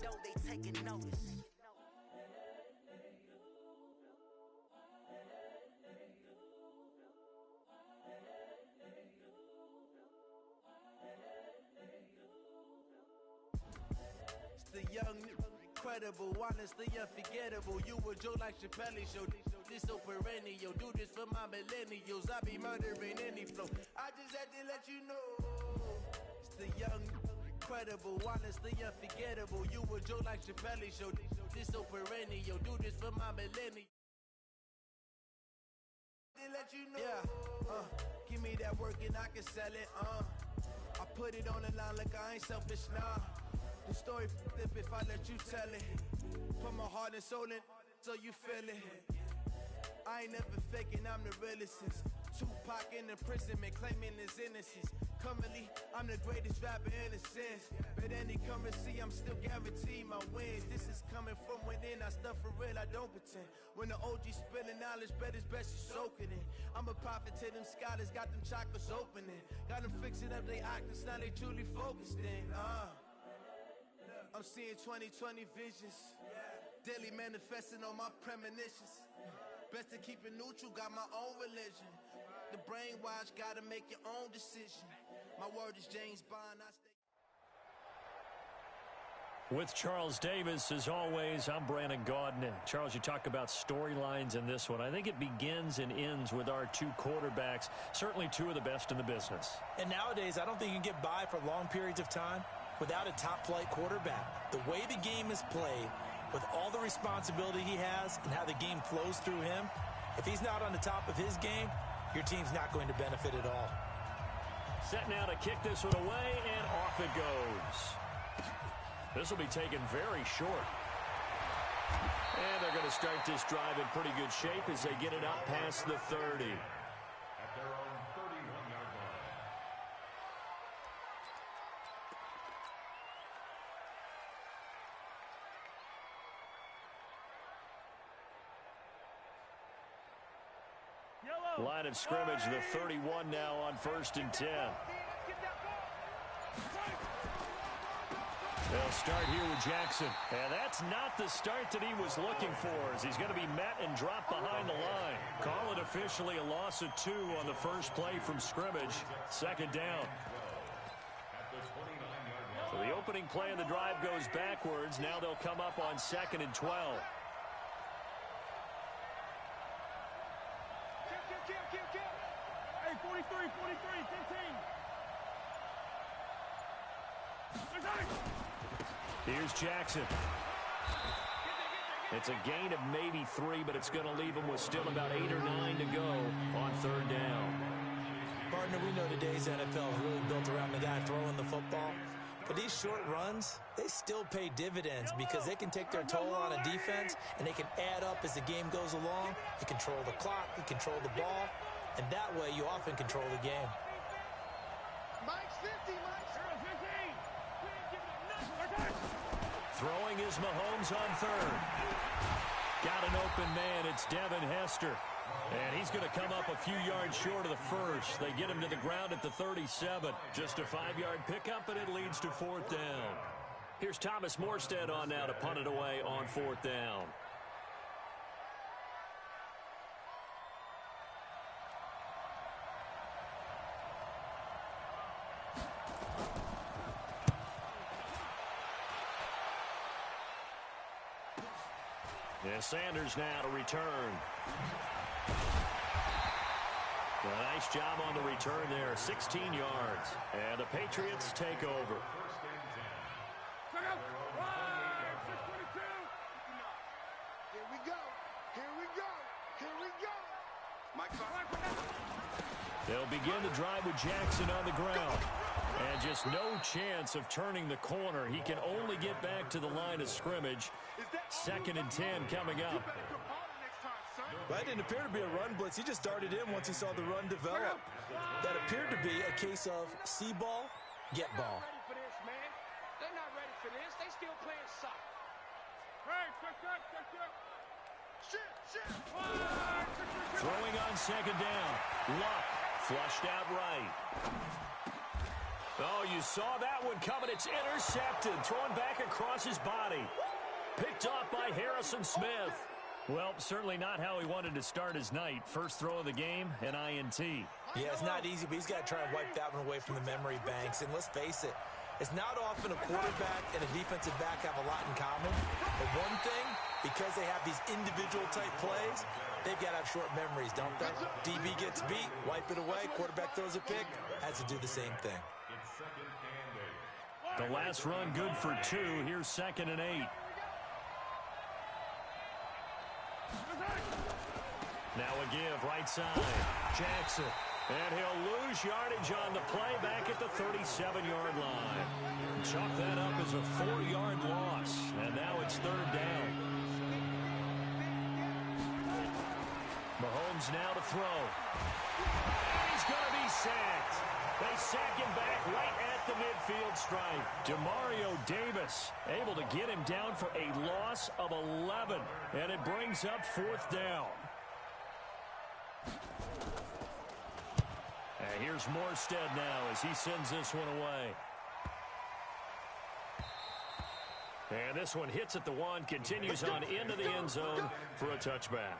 though they taking notice. The young, incredible, honestly unforgettable. You a Joe like Chappelle show. This so perennial. Do this for my millennials. I be murdering any flow. I just had to let you know. It's the young, incredible, honestly unforgettable. You a Joe like Chappelle show. This so perennial. Do this for my millennials. Let you know. Yeah, give me that work and I can sell it. I put it on the line like I ain't selfish, nah. The story flip if I let you tell it. Put my heart and soul in so you feel it. I ain't never faking, I'm the realest since Tupac in imprisonment, claiming his innocence. Currently, I'm the greatest rapper in a sense. But any currency, I'm still guaranteed my wins. This is coming from within, I stuff for real, I don't pretend. When the OG spilling knowledge, bet it's best you soak it in. I'm a prophet to them scholars, got them chakras opening. Got them fixing up they octaves, now they truly focused in. I'm seeing 2020 visions. Daily manifesting on my premonitions. Best to keep it neutral, got my own religion. The brainwash, gotta make your own decision. My word is James Bond, I stay. With Charles Davis, as always, I'm Brandon Gaudin. Charles, you talk about storylines in this one. I think it begins and ends with our two quarterbacks, certainly two of the best in the business. And nowadays, I don't think you can get by for long periods of time without a top-flight quarterback. The way the game is played, with all the responsibility he has and how the game flows through him, if he's not on the top of his game, your team's not going to benefit at all. Set now to kick this one away, and off it goes. This will be taken very short. And they're going to start this drive in pretty good shape as they get it up past the 30. At their own 31-yard line. Line of scrimmage, the 31 now on 1st and 10. They'll start here with Jackson. And that's not the start that he was looking for, as he's going to be met and dropped behind the line. Call it officially a loss of 2 on the first play from scrimmage. 2nd down. So the opening play of the drive goes backwards. Now they'll come up on 2nd and 12. Hey, 43, 15. Here's Jackson. It's a gain of maybe 3, but it's going to leave him with still about 8 or 9 to go on 3rd down. Partner, we know today's NFL is really built around the guy throwing the football. But these short runs, they still pay dividends because they can take their toll on a defense and they can add up as the game goes along. You control the clock, you control the ball, and that way you often control the game. Mike's 50, Mike's 15. Throwing is Mahomes on 3rd. Got an open man. It's Devin Hester. And he's going to come up a few yards short of the first. They get him to the ground at the 37. Just a 5-yard pickup, and it leads to 4th down. Here's Thomas Morstead on now to punt it away on 4th down. And Sanders now to return. A nice job on the return there, 16 yards. And the Patriots take over. Check out. Right, 622. Here we go. Here we go. Here we go. Mike, They'll begin the drive with Jackson on the ground. And just no chance of turning the corner. He can only get back to the line of scrimmage. 2nd and 10 coming up. That didn't appear to be a run blitz. He just darted in once he saw the run develop. That appeared to be a case of see ball, get ball. ready for this, man. They're not ready for this. They still playing soccer. Hey, shit. Throwing on 2nd down. Luck flushed out right. Oh, you saw that one coming. It's intercepted. Thrown back across his body. Picked off by Harrison Smith. Well, certainly not how he wanted to start his night. First throw of the game, an INT. Yeah, it's not easy, but he's got to try and wipe that one away from the memory banks. And let's face it, it's not often a quarterback and a defensive back have a lot in common. But one thing, because they have these individual type plays, they've got to have short memories, don't they? DB gets beat, wipe it away. Quarterback throws a pick, has to do the same thing. The last run good for 2. Here's 2nd and 8. Now a give, right side. Jackson. And he'll lose yardage on the play back at the 37-yard line. Chalk that up as a 4-yard loss. And now it's 3rd down. Mahomes now to throw. And he's going to be sacked. They sack him back right at the midfield stripe. Demario Davis able to get him down for a loss of 11. And it brings up 4th down. And here's Morstead now as he sends this one away. And this one hits at the 1, continues on into the end zone for a touchback.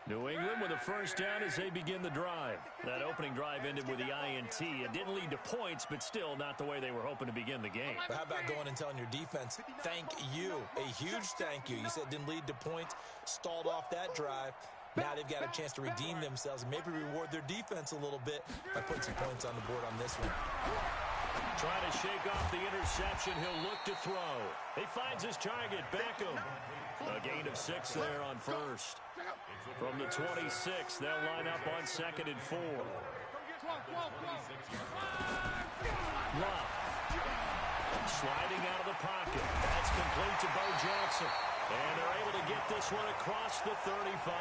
New England with a first down as they begin the drive. That opening drive ended with the INT. It didn't lead to points, but still not the way they were hoping to begin the game. But how about going and telling your defense, thank you, a huge thank you. You said it didn't lead to points, stalled off that drive. Now they've got a chance to redeem themselves and maybe reward their defense a little bit by putting some points on the board on this one. Trying to shake off the interception, he'll look to throw. He finds his target, Beckham. A gain of 6 there on first. From the 26, they'll line up on 2nd and 4. Love. Sliding out of the pocket. That's complete to Bo Jackson. And they're able to get this one across the 35.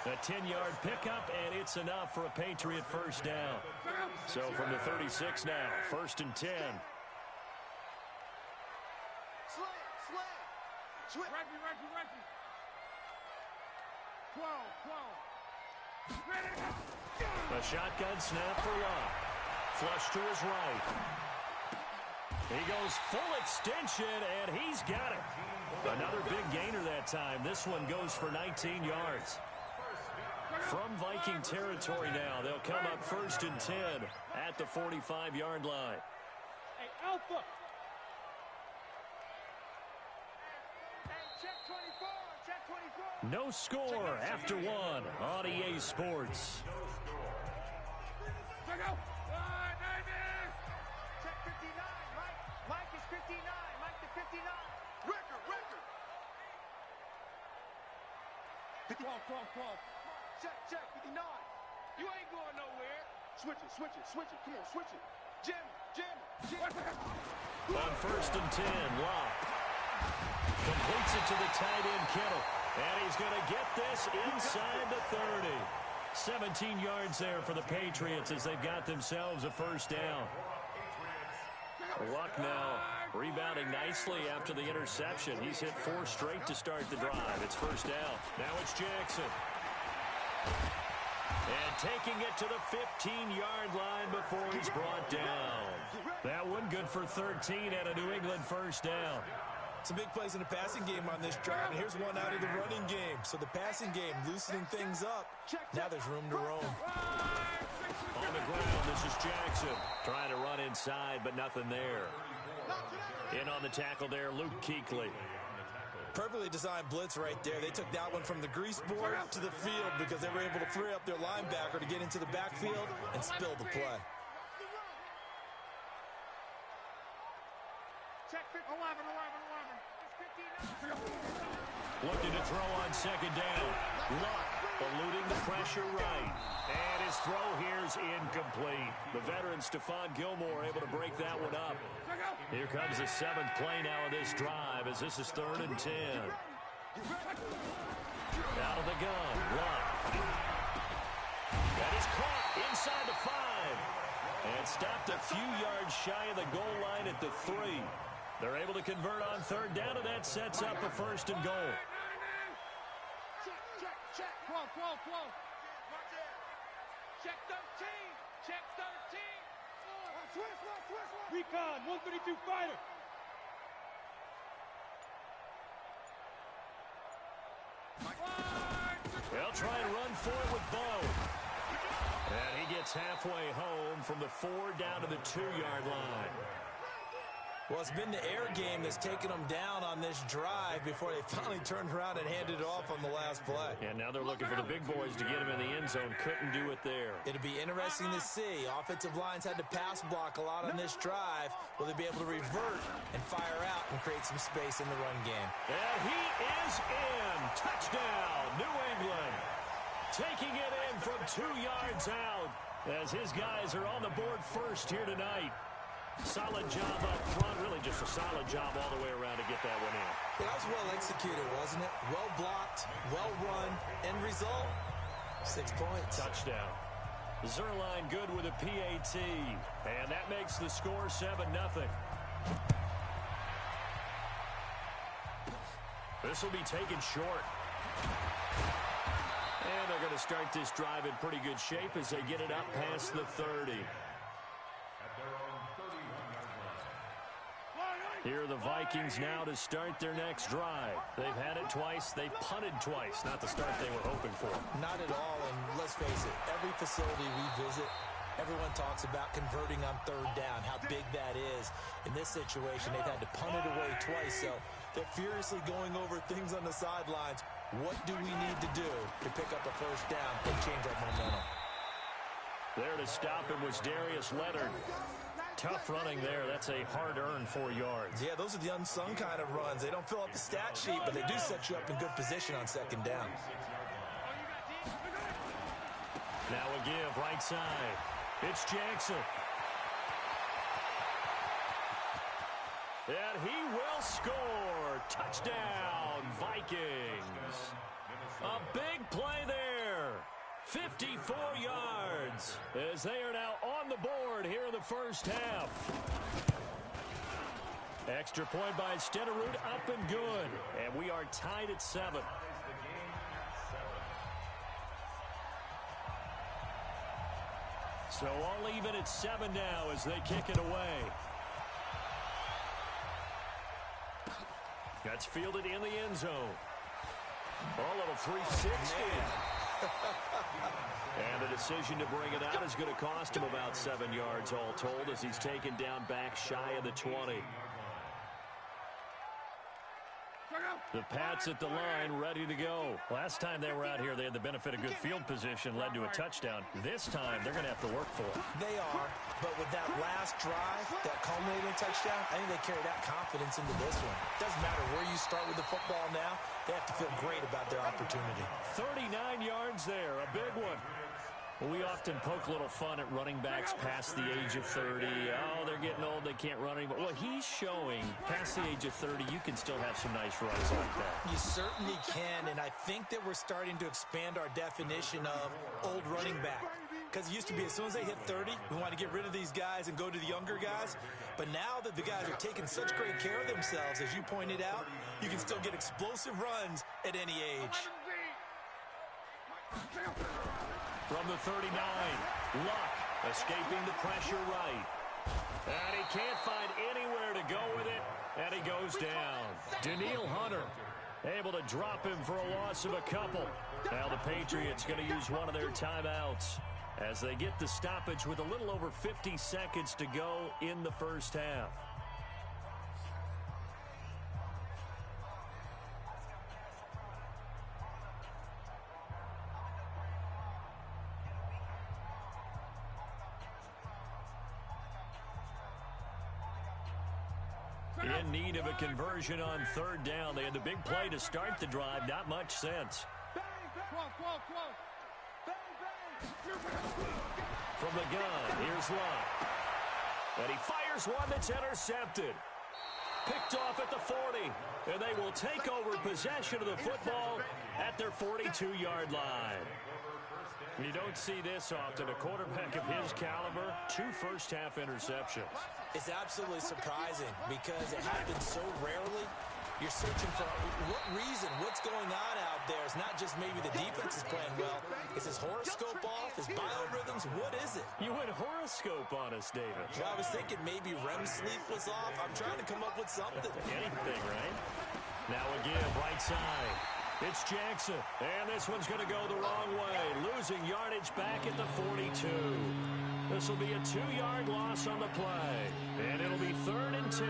A 10-yard pickup, and it's enough for a Patriot first down. So from the 36 now, 1st and 10. Reggie. 12. A shotgun snap for Love. Flush to his right. He goes full extension, and he's got it. Another big gainer that time. This one goes for 19 yards. From Viking territory now, they'll come up 1st and 10 at the 45-yard line. Hey, Alpha. No score after 1 on EA Sports. Check out. Check 59, Mike. Mike is 59. Mike to 59. Record. 12. Check 59. You ain't going nowhere. Switch it. Come on, switch it. Jim. On 1st and 10, Locke completes it to the tight end, Kittle. And he's going to get this inside the 30. 17 yards there for the Patriots as they've got themselves a first down. Luck now rebounding nicely after the interception. He's hit 4 straight to start the drive. It's first down. Now it's Jackson. And taking it to the 15-yard line before he's brought down. That one good for 13 and a New England first down. Some big plays in the passing game on this drive, and here's one out of the running game. So the passing game loosening things up. Now there's room to roam. On the ground, this is Jackson. Trying to run inside, but nothing there. In on the tackle there, Luke Kuechly. Perfectly designed blitz right there. They took that one from the grease board to the field because they were able to free up their linebacker to get into the backfield and spill the play. Check 11. Looking to throw on 2nd down. Luck eluding the pressure right. And his throw here's incomplete. The veteran Stephon Gilmore able to break that one up. Here comes the 7th play now of this drive as this is 3rd and 10. Out of the gun. Luck. That is caught inside the 5. And stopped a few yards shy of the goal line at the 3. They're able to convert on 3rd down, and that sets up a 1st and goal. Check. 12. Check 13. Check 13. Recon, 132 fighter. They'll try and run for it with Bo. And he gets halfway home from the 4 down to the 2-yard line. Well, it's been the air game that's taken them down on this drive before they finally turned around and handed it off on the last play. And now they're looking for the big boys to get him in the end zone. Couldn't do it there. It'll be interesting to see. Offensive lines had to pass block a lot on this drive. Will they be able to revert and fire out and create some space in the run game? And he is in. Touchdown, New England. Taking it in from 2 yards out as his guys are on the board first here tonight. Solid job up front, really just a solid job all the way around to get that one in. That was well executed, wasn't it? Well blocked, well run. End result, 6 points. Touchdown. Zerline good with a PAT. And that makes the score 7-0. This will be taken short. And they're going to start this drive in pretty good shape as they get it up past the 30. Here are the Vikings now to start their next drive. They've had it twice. They've punted twice. Not the start they were hoping for. Not at all, and let's face it, every facility we visit, everyone talks about converting on 3rd down, how big that is. In this situation, they've had to punt it away twice, so they're furiously going over things on the sidelines. What do we need to do to pick up a 1st down and change our momentum? There to stop him was Darius Leonard. Tough running there. That's a hard-earned 4 yards. Yeah, those are the unsung kind of runs. They don't fill up the stat sheet, but they do set you up in good position on 2nd down. Now a give right side. It's Jackson. And he will score. Touchdown, Vikings. A big play there. 54 yards as they are now on the board here in the 1st half. Extra point by Stenerud, up and good. And we are tied at 7. So all even at 7 now as they kick it away. That's fielded in the end zone. A little 360. And the decision to bring it out is going to cost him about 7 yards all told as he's taken down back shy of the 20. The Pats at the line ready to go. Last time they were out here, they had the benefit of good field position, led to a touchdown. This time, they're going to have to work for it. They are, but with that last drive, that culminating touchdown, I think they carry that confidence into this one. Doesn't matter where you start with the football now, they have to feel great about their opportunity. 39 yards there, a big one. We often poke a little fun at running backs past the age of 30. Oh, they're getting old, they can't run anymore. Well, he's showing past the age of 30, you can still have some nice runs like that. You certainly can, and I think that we're starting to expand our definition of old running back. Because it used to be as soon as they hit 30, we want to get rid of these guys and go to the younger guys. But now that the guys are taking such great care of themselves, as you pointed out, you can still get explosive runs at any age. From the 39, Luck escaping the pressure right. And he can't find anywhere to go with it, and he goes down. Daniil Hunter able to drop him for a loss of a couple. Now the Patriots going to use one of their timeouts as they get the stoppage with a little over 50 seconds to go in the 1st half. In need of a conversion on 3rd down. They had the big play to start the drive. Not much sense. From the gun, here's Luck. And he fires one that's intercepted. Picked off at the 40. And they will take over possession of the football at their 42-yard line. You don't see this often. A quarterback of his caliber, 2 first-half interceptions. It's absolutely surprising because it happens so rarely. You're searching for what reason, what's going on out there. It's not just maybe the defense is playing well. Is his horoscope off? His biorhythms James, what is it? You went horoscope on us, David. Well, I was thinking maybe REM sleep was off. I'm trying to come up with something. Anything, right? Now a give, right side. It's Jackson, and this one's going to go the wrong way, losing yardage back at the 42. This will be a 2-yard loss on the play, and it'll be 3rd and 10.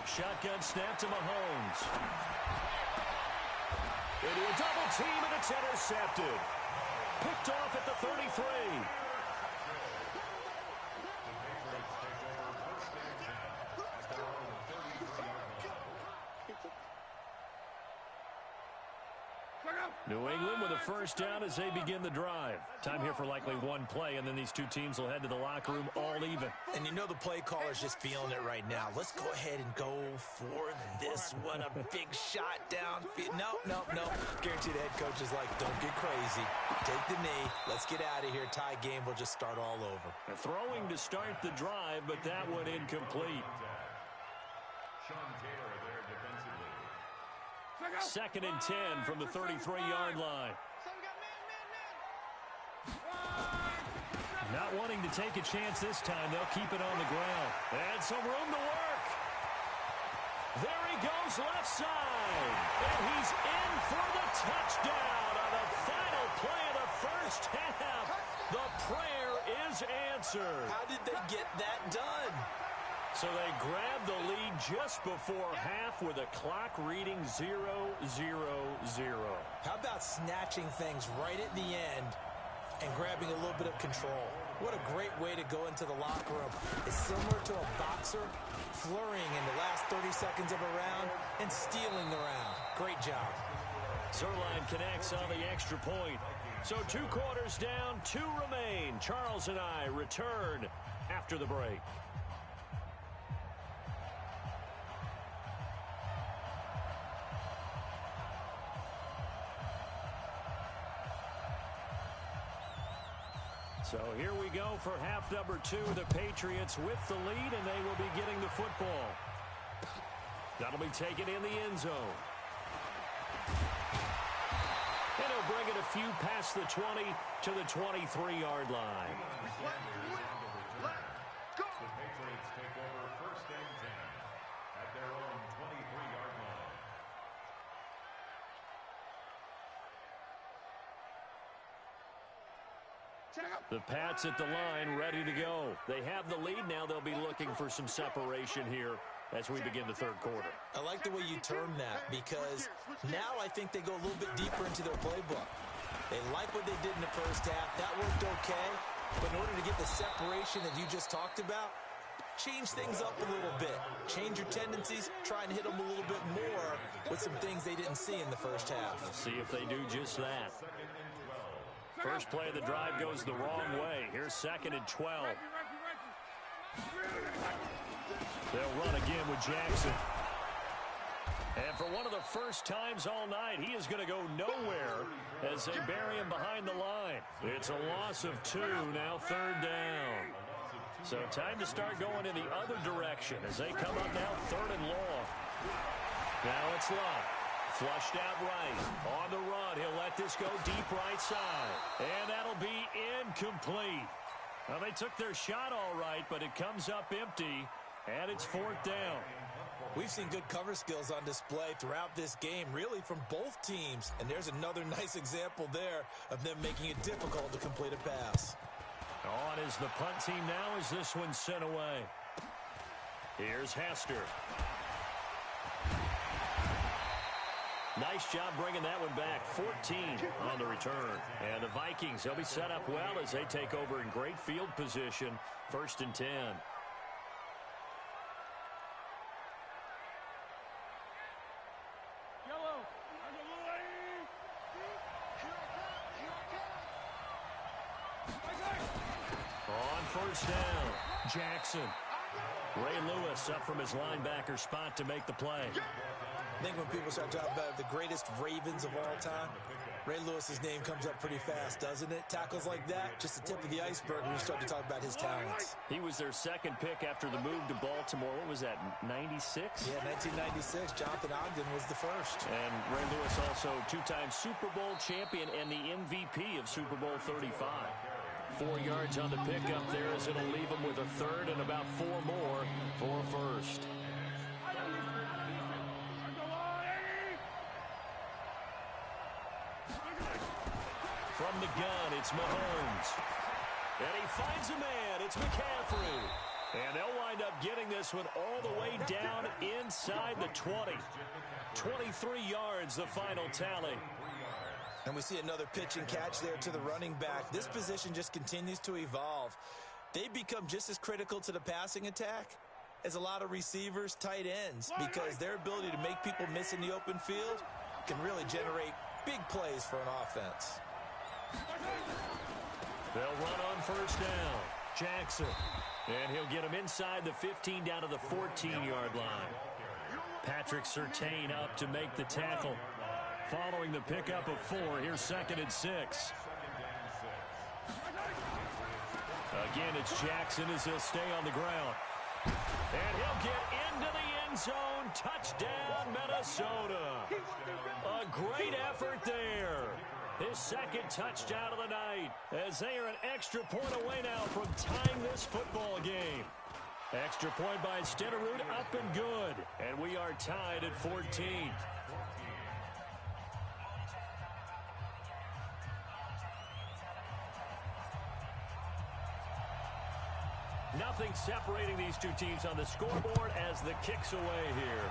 Shotgun snap to Mahomes. Into a double team, and it's intercepted. Picked off at the 33. New England with a first down as they begin the drive. Time here for likely one play, and then these two teams will head to the locker room all even. And you know the play caller's just feeling it right now. Let's go ahead and go for this one. A big shot down. No. Guarantee the head coach is like, don't get crazy. Take the knee. Let's get out of here. Tie game. We'll just start all over. Throwing to start the drive, but that one incomplete. Sean Taylor there defensively. 2nd and 10 from the 33-yard line. Not wanting to take a chance this time, they'll keep it on the ground. And some room to work. There he goes left side. And he's in for the touchdown on the final play of the first half. The prayer is answered. How did they get that done? So they grabbed the lead just before half with a clock reading 0-0-0. How about snatching things right at the end and grabbing a little bit of control? What a great way to go into the locker room. It's similar to a boxer flurrying in the last 30 seconds of a round and stealing the round. Great job. Zerline connects on the extra point. So 2 quarters down, 2 remain. Charles and I return after the break. So here we go for half number 2. The Patriots with the lead, and they will be getting the football. That'll be taken in the end zone. And he'll bring it a few past the 20 to the 23-yard line. The Patriots take over 1st and 10 at their own 23-yard line. The Pats at the line, ready to go. They have the lead now. They'll be looking for some separation here as we begin the 3rd quarter. I like the way you term that because now I think they go a little bit deeper into their playbook. They like what they did in the first half. That worked okay. But in order to get the separation that you just talked about, change things up a little bit. Change your tendencies. Try and hit them a little bit more with some things they didn't see in the first half. We'll see if they do just that. First play of the drive goes the wrong way. Here's 2nd and 12. They'll run again with Jackson. And for one of the first times all night, he is going to go nowhere as they bury him behind the line. It's a loss of 2, now 3rd down. So time to start going in the other direction as they come up now 3rd and long. Now it's Love. Flushed out right. On the run, he'll let this go deep right side. And that'll be incomplete. Well, they took their shot all right, but it comes up empty, and it's 4th down. We've seen good cover skills on display throughout this game, really from both teams. And there's another nice example there of them making it difficult to complete a pass. On is the punt team now as this one's sent away. Here's Hester. Nice job bringing that one back. 14 on the return. And the Vikings, they'll be set up well as they take over in great field position. 1st and 10. On 1st down, Jackson. Ray Lewis up from his linebacker spot to make the play. I think when people start talking about the greatest Ravens of all time, Ray Lewis's name comes up pretty fast, doesn't it? Tackles like that, just the tip of the iceberg when you start to talk about his talents. He was their second pick after the move to Baltimore. What was that, 96? Yeah, 1996. Jonathan Ogden was the first. And Ray Lewis also two-time Super Bowl champion and the MVP of Super Bowl 35. 4 yards on the pickup there as it'll leave him with a third and about 4 more for a first. From the gun, it's Mahomes. And he finds a man. It's McCaffrey. And they'll wind up getting this one all the way down inside the 20. 23 yards, the final tally. And we see another pitch and catch there to the running back. This position just continues to evolve. They become just as critical to the passing attack as a lot of receivers, tight ends, because their ability to make people miss in the open field can really generate big plays for an offense. They'll run on first down. Jackson. And he'll get him inside the 15 down to the 14-yard line. Patrick Surtain up to make the tackle. Following the pickup of 4, here's 2nd and 6. Again, it's Jackson as he'll stay on the ground. And he'll get into the end zone. Touchdown, Minnesota. A great effort there. His second touchdown of the night as they are an extra point away now from tying this football game. Extra point by Stenerud, up and good. And we are tied at 14. Nothing separating these two teams on the scoreboard as the kick's away here.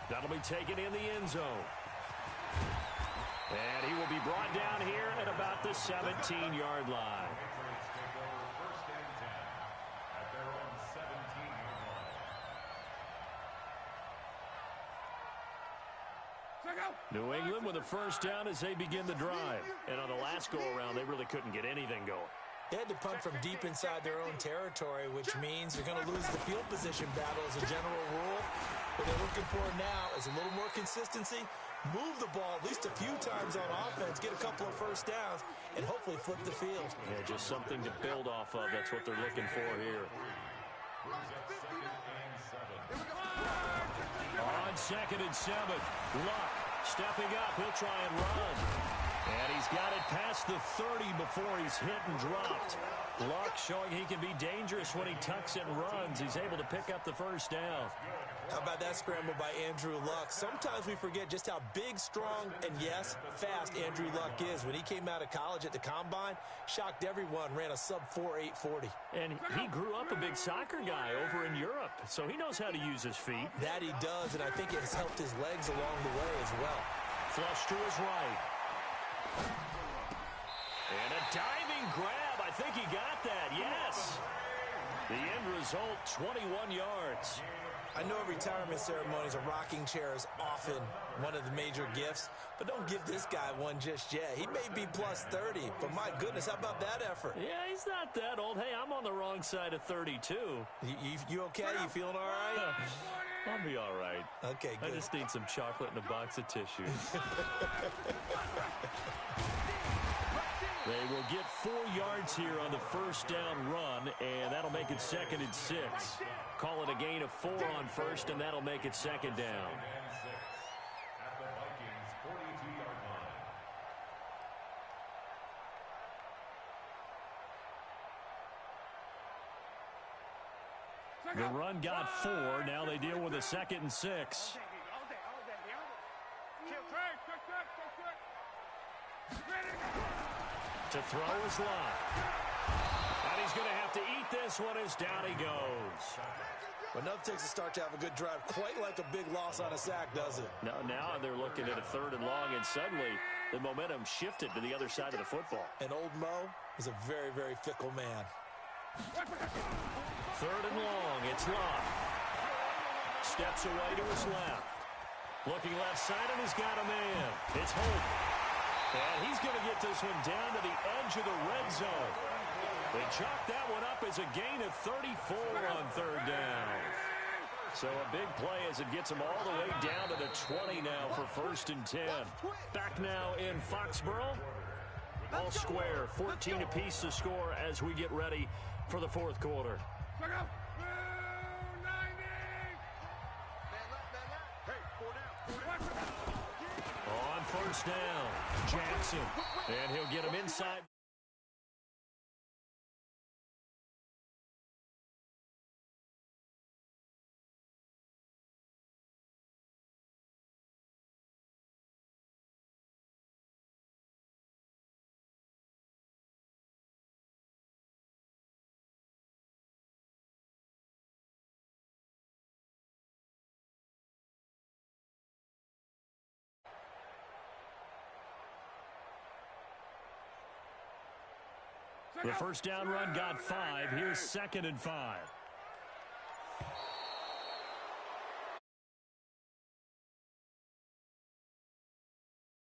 That'll be taken in the end zone. And he will be brought down here at about the 17-yard line. New England with a first down as they begin the drive. And on the last go-around, they really couldn't get anything going. They had to punt from deep inside their own territory, which means they're going to lose the field position battle as a general rule. What they're looking for now is a little more consistency, move the ball at least a few times on offense, get a couple of first downs, and hopefully flip the field. Yeah, just something to build off of. That's what they're looking for here. On 2nd and 7, Luck stepping up. He'll try and run. And he's got it past the 30 before he's hit and dropped. Luck showing he can be dangerous when he tucks and runs. He's able to pick up the first down. How about that scramble by Andrew Luck? Sometimes we forget just how big, strong, and yes, fast Andrew Luck is. When he came out of college at the Combine, shocked everyone, ran a sub-4 840. And he grew up a big soccer guy over in Europe, so he knows how to use his feet. That he does, and I think it has helped his legs along the way as well. Flush to his right. And a diving grab. I think he got that. Yes. The end result, 21 yards. I know at retirement ceremonies, a rocking chair is often one of the major gifts, but don't give this guy one just yet. He may be plus 30, but my goodness, how about that effort? Yeah, he's not that old. Hey, I'm on the wrong side of 32. You okay? You feeling all right? I'll be all right. Okay, good. I just need some chocolate and a box of tissues. They will get 4 yards here on the first down run, and that'll make it 2nd and 6. Call it a gain of 4 on first, and that'll make it 2nd down. The run got 4. Now they deal with a 2nd and 6. To throw is Luck. And he's going to have to eat this one as down he goes. But enough takes a start to have a good drive. Quite like a big loss on a sack, does it? Now they're looking at a 3rd and long, and suddenly the momentum shifted to the other side of the football. And old Mo is a very, very fickle man. 3rd and long, it's Luck. Steps away to his left. Looking left side, and he's got a man. It's Hope. And he's going to get this one down to the edge of the red zone. They chalk that one up as a gain of 34 on 3rd down. So a big play as it gets them all the way down to the 20 now for 1st and 10. Back now in Foxborough. All square, 14 apiece to score as we get ready for the 4th quarter. On 1st down, Jackson. And he'll get him inside. The 1st down run got 5. Here's 2nd and 5.